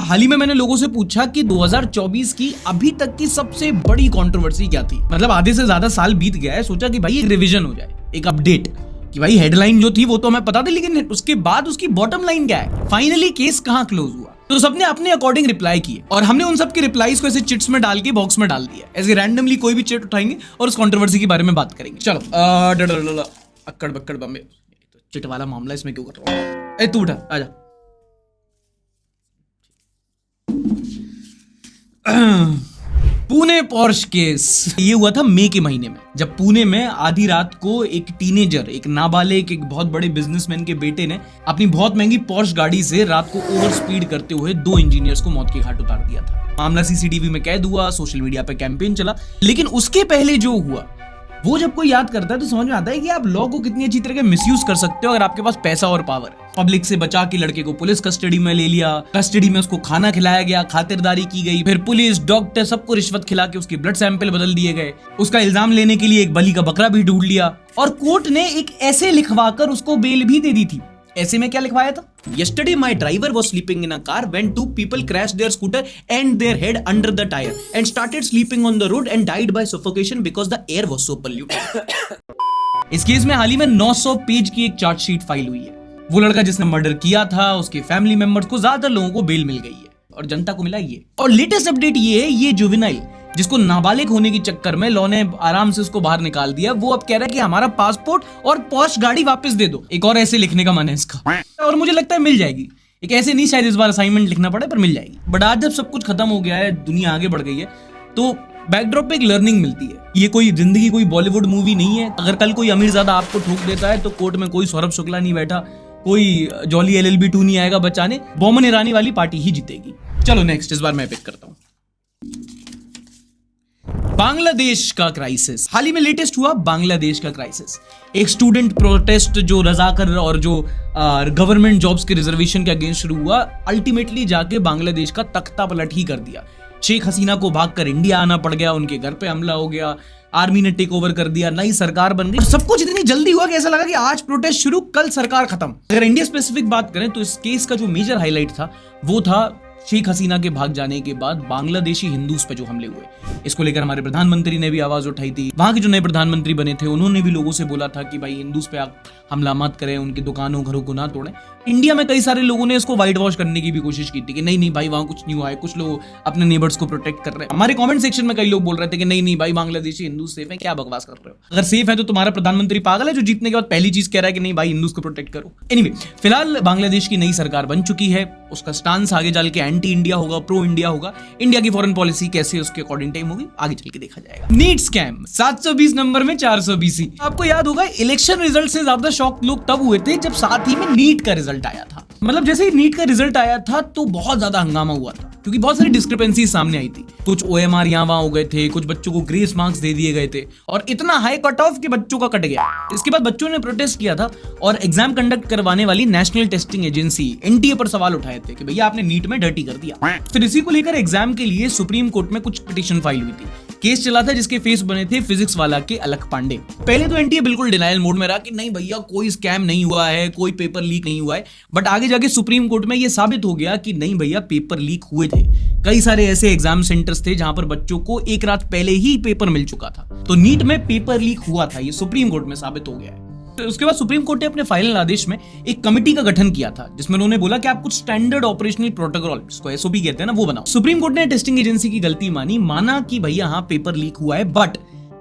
हाल ही में मैंने लोगों से पूछा कि 2024 की अभी तक की सबसे बड़ी कंट्रोवर्सी क्या थी। मतलब आधे से ज्यादा साल बीत गया है, सोचा कि भाई एक रिवीजन हो जाए, एक अपडेट कि भाई हेडलाइन जो थी वो तो हमें पता थी, लेकिन उसके बाद उसकी बॉटम लाइन क्या है, फाइनली केस कहां क्लोज हुआ। तो सबने अपने अकॉर्डिंग रिप्लाई किए और हमने उन सब के रिप्लाईज को ऐसे चिट्स में डाल के बॉक्स में डाल दिया। ऐसे रैंडमली कोई भी चिट उठाएंगे और उस कंट्रोवर्सी के बारे में बात करेंगे। चलो अक्कड़ बक्कड़ बम्बे, चिट वाला मामला इसमें क्यों कर रहा हूँ। ए तू उठा, आजा। पुणे पॉर्श केस ये हुआ था मई के महीने में, जब पुणे में आधी रात को एक टीनेजर, एक नाबालिग, एक बहुत बड़े बिजनेसमैन के बेटे ने अपनी बहुत महंगी पॉर्श गाड़ी से रात को ओवर स्पीड करते हुए 2 इंजीनियर्स को मौत के घाट उतार दिया था। मामला सीसीटीवी में कैद हुआ, सोशल मीडिया पे कैंपेन चला। लेकिन उसके पहले जो हुआ वो जब कोई याद करता है तो समझ में आता है कि आप लॉ को कितनी अच्छी तरह मिसयूज कर सकते हो अगर आपके पास पैसा और पावर है। पब्लिक से बचा के लड़के को पुलिस कस्टडी में ले लिया, कस्टडी में उसको खाना खिलाया गया, खातिरदारी की गई, फिर पुलिस, डॉक्टर सबको रिश्वत खिला के उसके ब्लड सैंपल बदल दिए गए, उसका इल्जाम लेने के लिए एक बलि का बकरा भी ढूंढ लिया और कोर्ट ने एक ऐसे लिखवाकर उसको बेल भी दे दी थी। ऐसे में क्या लिखवाया था? Yesterday my driver was sleeping in a car when 2 people crashed their scooter and their head under the tire and started sleeping on the road and died by suffocation because the air was so polluted. इस case में हाल ही में 900 page की एक chargesheet file हुई है। वो लड़का जिसने मर्डर किया था, उसके फैमिली मेंबर्स को, ज्यादातर लोगों को बेल मिल गई है और जनता को मिला ये। और लेटेस्ट अपडेट ये है, ये जुवेनाइल जिसको नाबालिग होने के चक्कर में लॉ ने आराम से उसको बाहर निकाल दिया, वो अब कह रहा है कि हमारा पासपोर्ट और पॉश गाड़ी वापस दे दो। एक और ऐसे लिखने का मन है इसका और मुझे लगता है मिल जाएगी। एक ऐसे नहीं, शायद इस बार असाइनमेंट लिखना पड़े, पर मिल जाएगी। बट आज जब सब कुछ खत्म हो गया है, दुनिया आगे बढ़ गई है, तो बैकड्रॉप पे एक लर्निंग मिलती है। ये कोई जिंदगी कोई बॉलीवुड मूवी नहीं है। अगर कल कोई अमीरजादा आपको ठोक देता है तो कोर्ट में कोई सौरभ शुक्ला नहीं बैठा, कोई जॉली LLB 2 नहीं आएगा बचाने, बोमन ईरानी वाली पार्टी ही जीतेगी। चलो नेक्स्ट, इस बार मैं पिक करता हूं बांग्लादेश का क्राइसिस। हाल ही में लेटेस्ट हुआ बांग्लादेश का क्राइसिस। एक स्टूडेंट प्रोटेस्ट जो रजाकर और जो गवर्नमेंट जॉब्स के रिजर्वेशन के अगेंस्ट शुरू हुआ, अल्टीमेटली जाके बांग्लादेश का तख्ता पलट ही कर दिया। शेख हसीना को भागकर इंडिया आना पड़ गया, उनके घर पे हमला हो गया, आर्मी ने टेक ओवर कर दिया, नई सरकार बन गई। सब कुछ इतनी जल्दी हुआ कि ऐसा लगा कि आज प्रोटेस्ट शुरू, कल सरकार खत्म। अगर इंडिया स्पेसिफिक बात करें तो इस केस का जो मेजर हाईलाइट था वो था शेख हसीना के भाग जाने के बाद बांग्लादेशी हिंदूज पे जो हमले हुए। इसको लेकर हमारे प्रधानमंत्री ने भी आवाज उठाई थी। वहां के जो नए प्रधानमंत्री बने थे उन्होंने भी लोगों से बोला था कि भाई हिंदूज पे आप हमला मत करें, उनकी दुकानों घरों को ना तोड़ें। इंडिया में कई सारे लोगों ने इसको व्हाइट वॉश करने की भी कोशिश की थी कि नहीं भाई वहां कुछ नहीं हुआ है, कुछ लोग अपने नेबर्स को प्रोटेक्ट कर रहे हैं। हमारे कमेंट सेक्शन में कई लोग बोल रहे थे कि नहीं भाई बांग्लादेशी हिंदू सेफ है, क्या बकवास कर रहे हो। अगर सेफ है तो तुम्हारा प्रधानमंत्री पागल है जो जीतने के बाद पहली चीज कह रहा है कि नहीं भाई हिंदूज को प्रोटेक्ट करो। एनीवे, फिलहाल बांग्लादेश की नई सरकार बन चुकी है। उसका स्टांस आगे चल के एंटी इंडिया होगा, प्रो इंडिया होगा। इंडिया की फॉरेन पॉलिसी कैसे उसके अकॉर्डिंग टाइम होगी आगे चल के देखा जाएगा। नीट स्कैम 720 नंबर में 420। आपको याद होगा इलेक्शन रिजल्ट से ज्यादा शॉक लोग तब हुए थे जब साथ ही में नीट का रिजल्ट आया था। मतलब जैसे ही नीट का रिजल्ट आया था तो बहुत ज्यादा हंगामा हुआ था क्योंकि बहुत सारी डिस्क्रिपेंसी सामने आई थी। कुछ OMR यहाँ वहां हो गए थे, कुछ बच्चों को ग्रेस मार्क्स दे दिए गए थे और इतना हाई कट ऑफ कि बच्चों का कट गया। इसके बाद बच्चों ने प्रोटेस्ट किया था और एग्जाम कंडक्ट करवाने वाली नेशनल टेस्टिंग एजेंसी NTA पर सवाल उठाए थे कि भैया आपने नीट में डर्टी कर दिया। फिर इसी को लेकर एग्जाम के लिए सुप्रीम कोर्ट में कुछ पिटीशन फाइल हुई थी। केस चला था जिसके फेस बने थे फिजिक्स वाला के अलख पांडे। पहले तो NTA बिल्कुल डिनायल मोड में रहा कि नहीं भैया कोई स्कैम नहीं हुआ है, कोई पेपर लीक नहीं हुआ है। बट आगे जाके सुप्रीम कोर्ट में यह साबित हो गया कि नहीं भैया पेपर लीक हुए थे। कई सारे ऐसे एग्जाम सेंटर्स थे जहां पर बच्चों को एक रात पहले ही पेपर मिल चुका था। तो नीट में पेपर लीक हुआ था, ये सुप्रीम कोर्ट में साबित हो गया है। तो उसके बाद सुप्रीम कोर्ट ने अपने फाइनल आदेश में एक कमेटी का गठन किया था जिसमें उन्होंने बोला कि आप कुछ स्टैंडर्ड ऑपरेशनल प्रोटोकॉल, जिसको SOP कहते हैं ना, वो बनाओ। सुप्रीम कोर्ट ने टेस्टिंग एजेंसी की गलती माना कि भैया हाँ पेपर लीक हुआ है, बट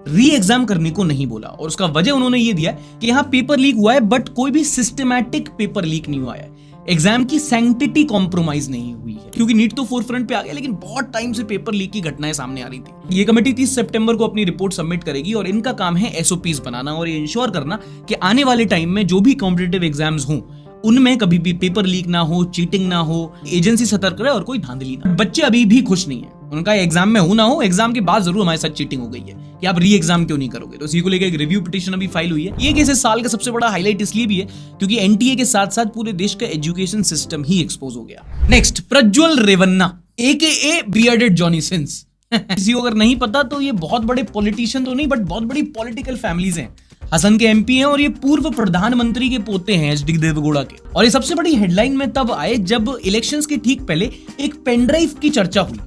री एग्जाम करने को नहीं बोला। और उसका वजह उन्होंने ये दिया कि यहाँ पेपर लीक हुआ है बट कोई भी सिस्टमैटिक पेपर लीक नहीं हुआ है। एग्जाम की सैंक्टिटी कॉम्प्रोमाइज नहीं हुई है क्योंकि नीट तो फोरफ्रंट पे आ गया लेकिन बहुत टाइम से पेपर लीक की घटनाएं सामने आ रही थी। ये कमेटी 30 सितंबर को अपनी रिपोर्ट सबमिट करेगी और इनका काम है SOPs बनाना और ये इंश्योर करना कि आने वाले टाइम में जो भी कॉम्पिटिटिव एग्जाम्स हों उनमें कभी भी पेपर लीक ना हो, चीटिंग ना हो, एजेंसी सतर्क रहे और कोई धांधली ना। बच्चे अभी भी खुश नहीं है, उनका एग्जाम में हो ना हो, एग्जाम के बाद जरूर हमारे साथ चीटिंग हो गई है कि आप री एग्जाम क्यों नहीं करोगे। तो इसी को लेकर एक रिव्यू पिटीशन अभी फाइल हुई है। ये केस इस साल का सबसे बड़ा हाईलाइट इसलिए भी है क्योंकि NTA के साथ साथ पूरे देश का एजुकेशन सिस्टम ही एक्सपोज हो गया। Next, Prajwal Revanna AKA bearded Johnny Sins. किसी को अगर नहीं पता तो ये बहुत बड़े पॉलिटिशियन तो नहीं बट बहुत बड़ी पॉलिटिकल फैमिलीज हैं। हसन के एमपी हैं और ये पूर्व प्रधानमंत्री के पोते हैं एचडी देवगौड़ा के। और ये सबसे बड़ी हेडलाइन में तब आए जब इलेक्शंस के ठीक पहले एक पेनड्राइव की चर्चा हुई।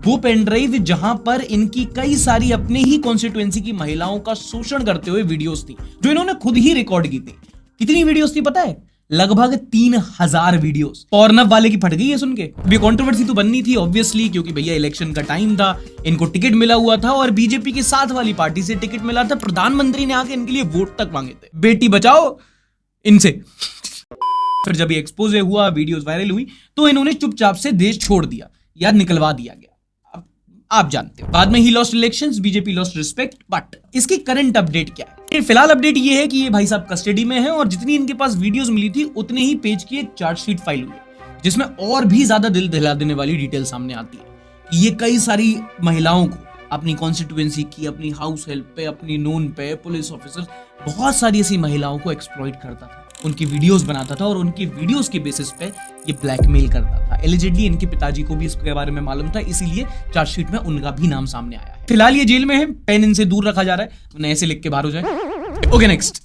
वो पेनड्राइव जहां पर इनकी कई सारी अपने ही कॉन्स्टिट्यूएंसी की महिलाओं का शोषण करते हुए वीडियोस थी, जो इन्होंने खुद ही रिकॉर्ड की थी। कितनी वीडियोस थी पता है? लगभग 3000 वीडियोस। पॉर्नअप वाले की फट गई है सुन के। अभी कंट्रोवर्सी तो बननी थी ऑब्वियसली, क्योंकि भैया इलेक्शन का टाइम था, इनको टिकट मिला हुआ था और बीजेपी के साथ वाली पार्टी से टिकट मिला था। प्रधानमंत्री ने आके इनके लिए वोट तक मांगे थे, बेटी बचाओ इनसे। फिर जब ये एक्सपोज हुआ, वीडियोस वायरल हुई, तो इन्होंने चुपचाप से देश छोड़ दिया या निकलवा दिया गया। आप जानते हो, बाद में he lost elections, BJP lost respect. But इसकी करंट अपडेट क्या है? फिलहाल अपडेट ये है कि ये भाई साहब कस्टडी में हैं और जितनी इनके पास वीडियोस मिली थी उतने ही पेज की एक चार्जशीट फाइल हुई है, जिसमें और भी ज्यादा दिल दहला देने वाली डिटेल सामने आती है। ये कई सारी महिलाओं को अपनी कॉन्स्टिट्यूएंसी की, अपनी हाउस हेल्प पे, अपनी नोन पे, पुलिस ऑफिसर, बहुत सारी ऐसी महिलाओं को एक्सप्लॉइट करता था, उनकी वीडियोस बनाता था और उनकी वीडियोस के बेसिस पे ये ब्लैकमेल करता था। एलिजिडली इनके पिताजी को भी इसके बारे में मालूम था, इसीलिए चार्जशीट में उनका भी नाम सामने आया है। फिलहाल ये जेल में है, पेन इनसे दूर रखा जा रहा है, उन्हें ऐसे लिख के बाहर हो जाए। ओके नेक्स्ट,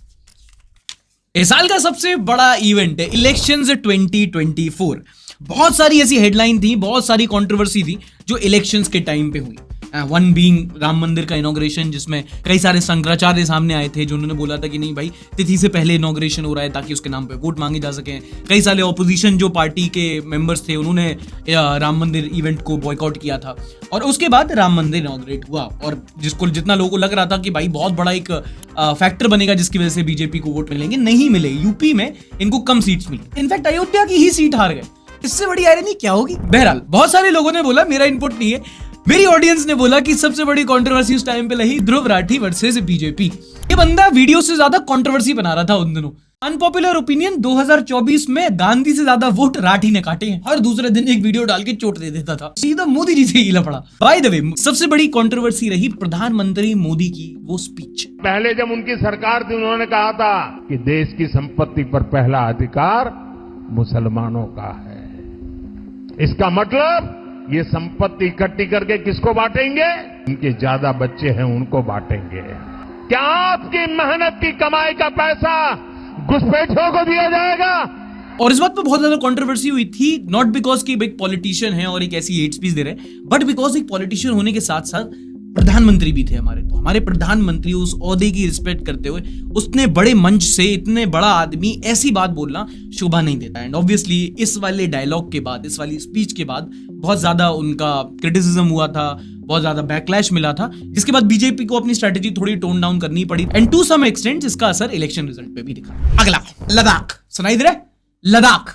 इस साल का सबसे बड़ा इवेंट है इलेक्शंस 2024। बहुत सारी ऐसी हेडलाइन थी, बहुत सारी कंट्रोवर्सी थी जो इलेक्शंस के टाइम पे हुई। वन बीइंग राम मंदिर का इनॉग्रेशन, जिसमें कई सारे शंकराचार्य सामने आए थे जो उन्होंने बोला था कि नहीं भाई, तिथि से पहले इनॉग्रेशन हो रहा है ताकि उसके नाम पे वोट मांगे जा सके। कई सारे ऑपोजिशन जो पार्टी के मेंबर्स थे उन्होंने राम मंदिर इवेंट को बॉयकॉट किया था। और उसके बाद राम मंदिर इनॉग्रेट हुआ और जिसको जितना लोगों को लग रहा था कि भाई बहुत बड़ा एक फैक्टर बनेगा जिसकी वजह से बीजेपी को वोट मिलेंगे, नहीं मिले। यूपी में इनको कम सीट्स मिली, इनफैक्ट अयोध्या की ही सीट हार गए। इससे बड़ी आयरनी क्या होगी? बहरहाल बहुत सारे लोगों ने बोला, मेरा इनपुट नहीं है, मेरी ऑडियंस ने बोला कि सबसे बड़ी कंट्रोवर्सी उस टाइम पे लगी ध्रुव राठी वर्सेस बीजेपी। ये बंदा वीडियो से ज्यादा कंट्रोवर्सी बना रहा था उन दिनों। अनपॉपुलर ओपिनियन, 2024 में गांधी से ज्यादा वोट राठी ने काटे हैं। हर दूसरे दिन एक वीडियो डाल के चोट दे देता था, सीधा मोदी जी से ही लपड़ा। बाय द वे, सबसे बड़ी कंट्रोवर्सी रही प्रधानमंत्री मोदी की वो स्पीच। पहले जब उनकी सरकार थी उन्होंने कहा था कि देश की संपत्ति पर पहला अधिकार मुसलमानों का है। इसका मतलब ये संपत्ति इकट्ठी करके किसको बांटेंगे? उनके ज्यादा बच्चे हैं उनको बांटेंगे। क्या आपकी मेहनत की कमाई का पैसा घुसपैठियों को दिया जाएगा? और इस बात पे बहुत ज्यादा कंट्रोवर्सी हुई थी, नॉट बिकॉज कि एक पॉलिटिशियन है और एक ऐसी हेट स्पीच दे रहे हैं, बट बिकॉज एक पॉलिटिशियन होने के साथ साथ प्रधानमंत्री भी थे हमारे। तो हमारे प्रधानमंत्री उस ओहदे की रिस्पेक्ट करते हुए उतने बड़े मंच से इतने बड़ा आदमी ऐसी बात बोलना शोभा नहीं देता। एंड ऑब्वियसली इस वाले डायलॉग के बाद, इस वाली स्पीच के बाद बहुत ज्यादा उनका क्रिटिसिज्म हुआ था, बहुत ज्यादा बैकलैश मिला था, जिसके बाद बीजेपी को अपनी स्ट्रेटेजी थोड़ी टोन डाउन करनी पड़ी। एंड टू सम एक्सटेंट इसका असर इलेक्शन रिजल्ट पे भी दिखा। अगला लद्दाख, सुनाई दे रहा है? लद्दाख,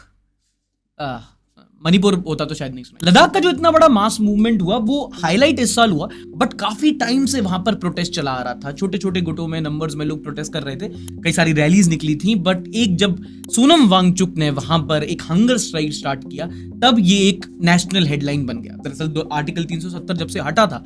मणिपुर होता तो शायद नहीं सुना। लद्दाख का जो इतना बड़ा मास मूवमेंट हुआ वो हाईलाइट इस साल हुआ, बट काफी टाइम से वहां पर प्रोटेस्ट चला आ रहा था। छोटे छोटे गुटों में, नंबर्स में लोग प्रोटेस्ट कर रहे थे, कई सारी रैलीज निकली थी। बट एक जब सोनम वांगचुक ने वहां पर एक हंगर स्ट्राइक स्टार्ट किया, तब ये एक नेशनल हेडलाइन बन गया। दरअसल आर्टिकल 370 जब से हटा था,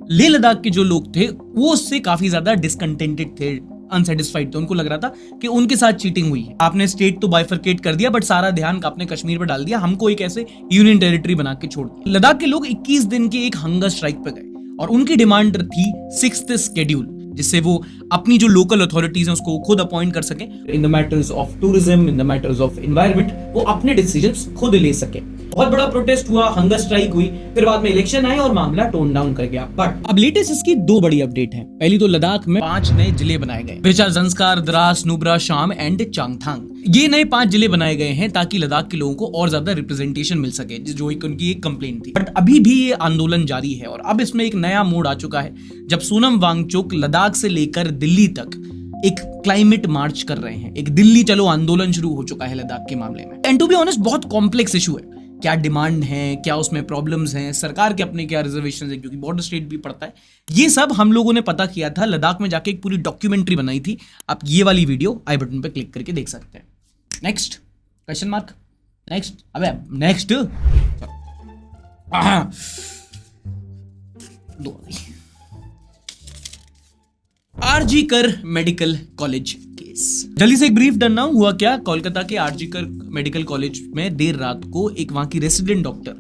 लेह लद्दाख के जो लोग थे वो उससे काफी ज्यादा डिसकंटेंटेड थे, अनसेटिस्फाइड थे। उनको लग रहा था कि उनके साथ चीटिंग हुई है। आपने स्टेट तो बाइफरकेट कर दिया, बट सारा ध्यान आपने कश्मीर पर डाल दिया, हमको एक ऐसे यूनियन टेरिटरी बना के छोड़ दिया। लद्दाख के लोग 21 दिन के एक हंगर स्ट्राइक पे गए और उनकी डिमांड थी 6th शेड्यूल, जिससे वो अपनी जो लोकल अथॉरिटीज हैं उसको खुद अपॉइंट कर सके। In the matters of tourism, in the matters of environment, वो अपने डिसीजंस खुद ले सके। बहुत बड़ा प्रोटेस्ट हुआ, हंगर स्ट्राइक हुई, फिर बाद में इलेक्शन आए और मामला टोन डाउन कर गया। बट अब लेटेस्ट इसकी 2 बड़ी अपडेट है। पहली तो लद्दाख में 5 नए जिले बनाए गए, विच आर जंस्कार, द्रास, नुब्रा, शाम एंड चांगथांग। ये नए 5 जिले बनाए गए हैं ताकि लद्दाख के लोगों को और ज्यादा रिप्रेजेंटेशन मिल सके, जो एक उनकी एक कंप्लेंट थी। बट अभी भी ये आंदोलन जारी है और अब इसमें एक नया मोड़ आ चुका है, जब सोनम वांगचुक लद्दाख से लेकर दिल्ली तक एक क्लाइमेट मार्च कर रहे हैं। एक दिल्ली चलो आंदोलन शुरू हो चुका है लद्दाख के मामले में। एंड टू बी ऑनेस्ट बहुत कॉम्प्लेक्स इशू है। क्या डिमांड है, क्या उसमें प्रॉब्लम्स हैं, सरकार के अपने क्या रिजर्वेशंस हैं, क्योंकि बॉर्डर स्टेट भी पड़ता है। ये सब हम लोगों ने पता किया था, लद्दाख में जाके एक पूरी डॉक्यूमेंट्री बनाई थी। आप ये वाली वीडियो आई बटन पे क्लिक करके देख सकते हैं। नेक्स्ट क्वेश्चन मार्क, नेक्स्ट, अबे नेक्स्ट आरजी कर मेडिकल कॉलेज केस। जल्दी से एक ब्रीफ डन हुआ क्या। कोलकाता के आरजी कर मेडिकल कॉलेज में देर रात को एक वहां की रेसिडेंट डॉक्टर,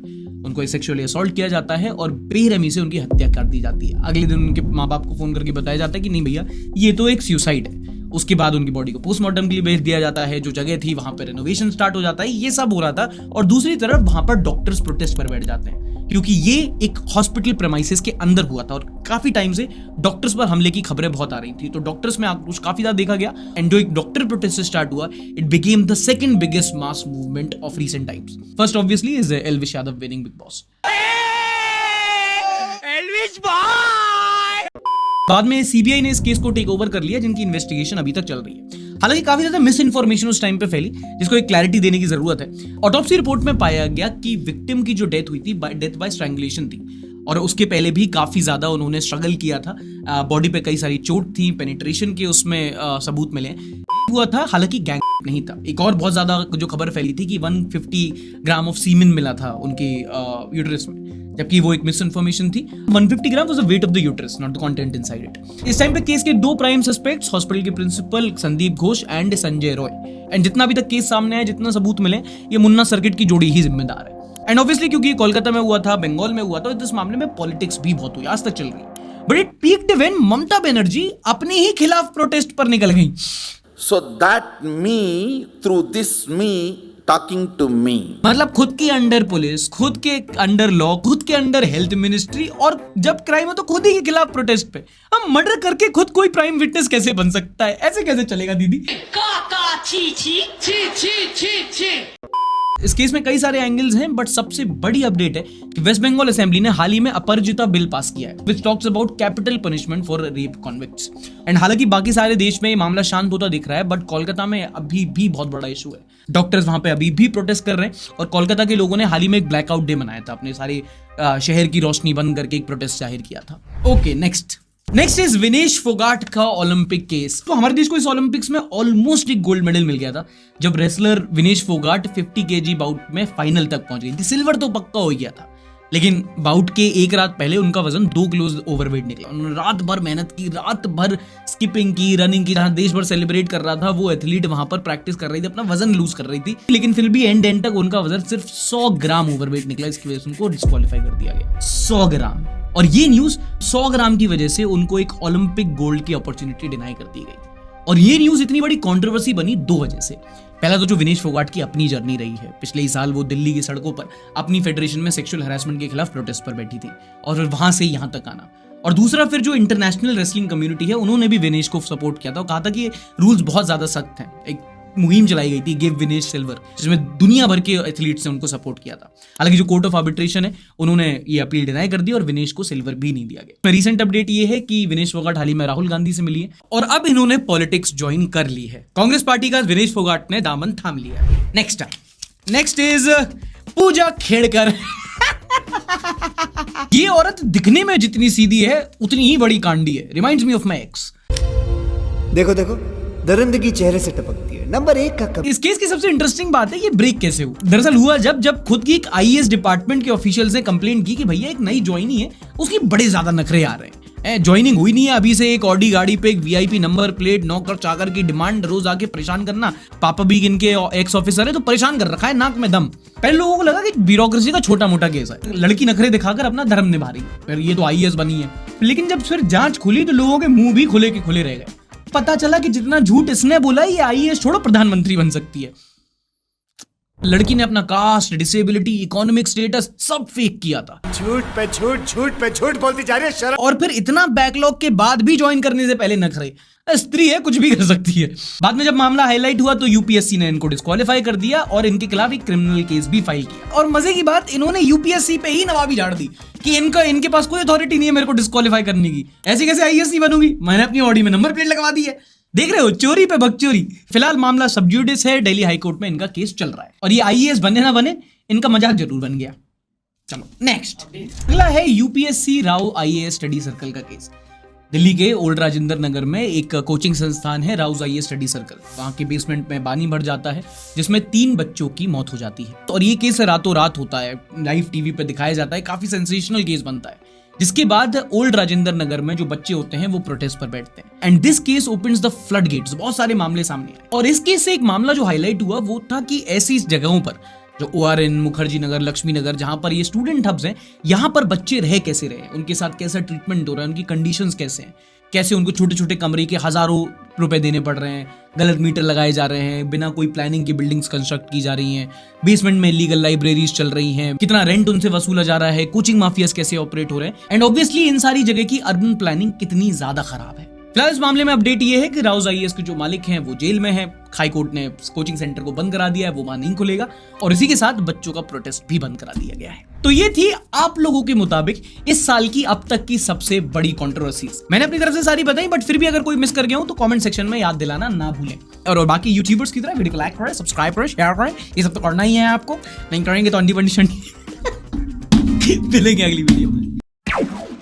उनको सेक्सुअली असॉल्ट किया जाता है और बेरहमी से उनकी हत्या कर दी जाती है। अगले दिन उनके माँ बाप को फोन करके बताया जाता है कि नहीं भैया ये तो एक सुसाइड है। उसके बाद उनकी बॉडी को पोस्टमार्टम के लिए भेज दिया जाता है, जो जगह थी वहां पर रेनोवेशन स्टार्ट हो जाता है, ये सब हो रहा था। और दूसरी तरफ वहां पर डॉक्टर्स प्रोटेस्ट पर बैठ जाते हैं क्योंकि ये एक हॉस्पिटल प्रेमाइसिस के अंदर हुआ था और काफी टाइम से डॉक्टर्स पर हमले की खबरें बहुत आ रही थी, तो डॉक्टर्स में आक्रोश काफी ज्यादा देखा गया। एंड जो एक डॉक्टर प्रोटेस्ट स्टार्ट हुआ, it became the second biggest mass movement of recent times. First obviously is Elvish Yadav winning big boss. बाद में सीबीआई ने इस केस को टेक ओवर कर लिया, जिनकी इन्वेस्टिगेशन अभी तक चल रही है। हालांकि काफी ज्यादा मिस इन्फॉर्मेशन उस टाइम पे फैली, जिसको एक क्लैरिटी देने की जरूरत है। ऑटोप्सी रिपोर्ट में पाया गया कि विक्टिम की जो डेथ हुई थी, डेथ बाय स्ट्रैंगुलेशन थी, और उसके पहले भी काफी ज्यादा उन्होंने स्ट्रगल किया था। बॉडी पे कई सारी चोट थी, पेनिट्रेशन के उसमें सबूत मिले हुआ था, हालांकि गैंग नहीं था। एक और बहुत ज्यादा जो खबर फैली थी कि 150 ग्राम ऑफ सीमेन मिला था उनके यूट्रस में, जबकि वो एक मिस इन्फॉर्मेशन थी। 150 gram was the weight of the uterus, not the content inside it. इस टाइम पे केस के दो प्राइम सस्पेक्ट्स, हॉस्पिटल के principal Sandip Ghosh and Sanjay Roy. And जितना अभी तक केस सामने आया, जितना सबूत मिले, ये मुन्ना सर्किट की जोड़ी ही जिम्मेदार है। एंड ऑब्वियसली क्योंकि ये कोलकाता में हुआ था, बंगाल में हुआ था, तो इस मामले में पॉलिटिक्स भी बहुत हुई, आज तक चल रही है। But it peaked when Mamata Banerjee अपने ही खिलाफ प्रोटेस्ट पर निकल गई। So that me, through this me, talking to me. मतलब खुद की अंडर पुलिस, खुद के अंडर लॉ, खुद के अंडर हेल्थ मिनिस्ट्री, और जब क्राइम हो तो खुद ही के खिलाफ प्रोटेस्ट पे। हम मर्डर करके खुद कोई प्राइम विटनेस कैसे बन सकता है? ऐसे कैसे चलेगा दीदी? इस केस में कई सारे एंगल्स हैं, बट सबसे बड़ी अपडेट है कि वेस्ट बंगाल असेंबली ने हाल ही में अपराजिता बिल पास किया है, which talks about capital punishment for rape convicts. And हालांकि बाकी सारे देश में ये मामला शांत होता दिख रहा है, बट कोलकाता में अभी भी बहुत बड़ा इशू है। डॉक्टर्स वहां पे अभी भी प्रोटेस्ट कर रहे हैं, और कोलकाता के लोगों ने हाल ही में एक ब्लैकआउट डे मनाया था, अपने सारे शहर की रोशनी बंद करके एक प्रोटेस्ट जाहिर किया था। Okay, next is Vinesh Phogat का ओलंपिक केस। तो हमारे देश को इस ओलंपिक्स में ऑलमोस्ट एक गोल्ड मेडल मिल गया था, जब wrestler Vinesh Phogat 50 kg bout में फाइनल तक पहुंच गई थी। सिल्वर तो पक्का हो गया था, लेकिन बाउट के एक रात पहले उनका वजन 2 किलो ओवरवेट निकला। उन्होंने रात भर मेहनत की, रात भर स्किपिंग की, रनिंग की, जहां देश भर सेलिब्रेट कर रहा था, वो एथलीट वहां पर प्रैक्टिस कर रही थी, अपना वजन लूज कर रही थी, लेकिन फिर भी एंड तक उनका वजन सिर्फ 100 ग्राम ओवरवेट निकला। इसकी वजह से उनको डिस्क्वालीफाई कर दिया गया। 100 ग्राम, और ये न्यूज 100 ग्राम की वजह से उनको एक ओलंपिक गोल्ड की अपॉर्चुनिटी डिनाई कर दी गई। और ये न्यूज इतनी बड़ी कंट्रोवर्सी बनी 2 वजह से। पहला तो जो विनेश फोगाट की अपनी जर्नी रही है, पिछले ही साल वो दिल्ली की सड़कों पर अपनी फेडरेशन में सेक्सुअल हैरेसमेंट के खिलाफ प्रोटेस्ट पर बैठी थी, और फिर वहां से यहां तक आना। और दूसरा फिर जो इंटरनेशनल रेसलिंग कम्युनिटी है, उन्होंने भी विनेश को सपोर्ट किया था, कहा था कि ये रूल्स बहुत ज्यादा सख्त हैं। एक मुहिम चलाई गई थी, गिव विनेश सिल्वर, जिसमें दुनिया भर के एथलीट्स ने उनको सपोर्ट किया था। हालांकि जो कोर्ट ऑफ आर्बिट्रेशन है, उन्होंने ये अपील डिनाई कर दी और विनेश को सिल्वर भी नहीं दिया गया। रीसेंट अपडेट ये है कि विनेश फोगाट हाल ही में राहुल गांधी से मिली है, और अब इन्होंने पॉलिटिक्स ज्वाइन कर ली है। कांग्रेस पार्टी का विनेश फोगाट ने दामन थाम लिया है। नेक्स्ट इज पूजा खेड़कर। ये औरत दिखने में जितनी सीधी है, उतनी ही बड़ी कांडी है। Reminds me of my ex. देखो दरिंदगी चेहरे से टपकती है। नंबर 1 का कब। इस केस की सबसे इंटरेस्टिंग बात है, ये ब्रेक कैसे हुआ। दरअसल हुआ जब खुद की एक आईएएस डिपार्टमेंट के ऑफिशियल्स ने कंप्लेंट की कि भैया एक नई ज्वाइनी है, उसकी बड़े ज्यादा नखरे आ रहे हैं, ज्वाइनिंग हुई नहीं है अभी से, एक ऑडी गाड़ी पे एक वीआईपी नंबर प्लेट, नौकर चाकर की डिमांड, रोज आके परेशान करना। पापा भी इनके एक्स ऑफिसर है, तो परेशान कर रखा है नाक में दम। पहले लोगों को लगा कि ब्यूरोक्रेसी का छोटा मोटा केस है, लड़की नखरे दिखाकर अपना धर्म निभा रही है, फिर ये तो आईएएस बनी है। लेकिन जब फिर जांच खुली तो लोगों के मुंह भी खुले के खुले रह गए। पता चला कि जितना झूठ इसने बोला, ये आईएएस छोड़ो प्रधानमंत्री बन सकती है। लड़की ने अपना कास्ट, डिसेबिलिटी, इकोनॉमिक स्टेटस सब फेक किया था। झूठ पे झूठ बोलती जा रही है शर्म। और फिर इतना बैकलॉग के बाद भी ज्वाइन करने से पहले नखरे। स्त्री है, कुछ भी कर सकती है। बाद में जब मामला हाईलाइट हुआ तो यूपीएससी ने इनको डिस्क्वालीफाई कर दिया और इनके खिलाफ एक क्रिमिनल केस भी फाइल किया। और मजे की बात, इन्होंने यूपीएससी पे ही नवाबी झाड़ दी कि इनके पास कोई अथॉरिटी नहीं है मेरे को डिस्क्वालीफाई करने की। ऐसे कैसे आईएएस नहीं बनूंगी, मैंने अपनी बॉडी में नंबर प्लेट लगवा दी है। देख रहे हो, चोरी पे बकचोरी। फिलहाल मामला सब जुडिस है, दिल्ली हाईकोर्ट में इनका केस चल रहा है, और ये आईएएस बने ना बने, इनका मजाक जरूर बन गया। चलो नेक्स्ट, अगला है UPSC Rao IAS study circle का केस। दिल्ली के ओल्ड राजेंद्र नगर में एक कोचिंग संस्थान है, राउज आईएएस स्टडी सर्कल। वहां के बेसमेंट में पानी भर जाता है, जिसमें 3 बच्चों की मौत हो जाती है। और ये केस रातों रात होता है, लाइव टीवी पे दिखाया जाता है, काफी सेंसेशनल केस बनता है। जिसके बाद ओल्ड राजेंद्र नगर में जो बच्चे होते हैं वो प्रोटेस्ट पर बैठते हैं, and this case opens the flood gates. बहुत सारे मामले सामने आए, और इस केस से एक मामला जो हाईलाइट हुआ वो था कि ऐसी जगहों पर जो ओआरएन, मुखर्जी नगर, लक्ष्मी नगर, जहां पर ये स्टूडेंट हब्स हैं, यहां पर बच्चे रह कैसे रहे, उनके साथ कैसा ट्रीटमेंट हो रहा है, उनकी कंडीशंस कैसे हैं। कैसे उनको छोटे छोटे कमरे के हजारों रुपए देने पड़ रहे हैं, गलत मीटर लगाए जा रहे हैं, बिना कोई प्लानिंग की बिल्डिंग्स कंस्ट्रक्ट की जा रही हैं, बेसमेंट में लीगल लाइब्रेरीज चल रही हैं, कितना रेंट उनसे वसूला जा रहा है, कोचिंग माफियाज कैसे ऑपरेट हो रहे हैं, एंड ऑब्वियसली इन सारी जगह की अर्बन प्लानिंग कितनी ज्यादा खराब है। फिलहाल इस मामले में अपडेट ये है कि राउज आईएएस के जो मालिक हैं वो जेल में हैं, हाई कोर्ट ने कोचिंग सेंटर को बंद करा दिया है, वो वहां नहीं खुलेगा, और इसी के साथ बच्चों का प्रोटेस्ट भी बंद करा दिया गया है। तो ये थी आप लोगों के मुताबिक इस साल की अब तक की सबसे बड़ी कंट्रोवर्सीज। मैंने अपनी तरफ से सारी बताई, बट फिर भी अगर कोई मिस कर गया हूं तो कमेंट सेक्शन में याद दिलाना ना भूलें। और बाकी यूट्यूबर्स की तरह वीडियो को लाइक करें, सब्सक्राइब करें, शेयर करें, ये सब तो करना ही है आपको, नहीं करेंगे तो अंडी बंडी शंडी। मिलेंगे अगली वीडियो में।